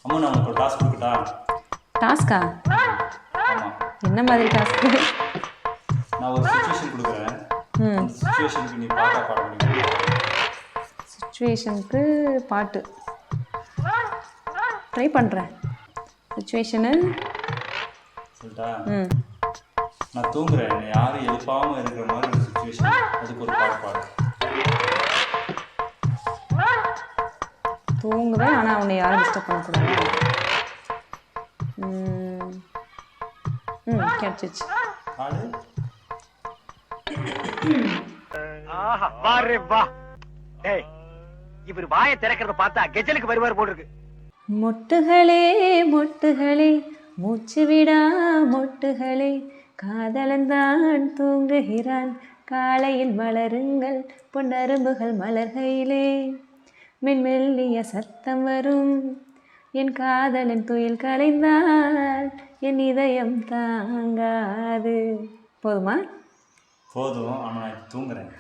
அம்மா நான் உங்களுக்கு ஒரு டாஸ்க் கொடுக்கட்டா? டாஸ்கா? ஆமாம். என்ன மாதிரி டாஸ்க்கு? நான் ஒரு சுச்சுவேஷன் கொடுக்குறேன். அந்த சுச்சுவேஷனுக்கு நீ பாட்டா பாட முடியும். சுச்சுவேஷனுக்கு பாட்டு ட்ரை பண்ணுறேன். சுச்சுவேஷனு சொல்லிட்டா? நான் தூங்குறேன், என்னை யாரும் எழுப்பாமல் இருக்கிற மாதிரி ஒரு சுச்சுவேஷன், அதுக்கு ஒரு பாட்டு பாடு. தூங்குவேன் ஆனால் உன்னை யாரும் டிஸ்டர்ப் பண்ணக்கூடாது. கிடச்சிச்சு. பாடு. ஆஹா வாரே வா. டேய் இவர் வாயை திறக்கிறத பார்த்தா கெஜலுக்கு வருவார் போல இருக்கு. மொட்டுகளே மொட்டுகளே மூச்சு விடா மொட்டுகளே காதலன் தான் தூங்குகிறான் காலையில் மலருங்கள் பொன்னரும்புகள் மலர்கையிலே மென்மெல்லிய சத்தம் வரும் என் காதலன் துயில் கலைந்தால் என் இதயம் தாங்காது. போதுமா? போதும், ஆனால் நான் தூங்குறேன்.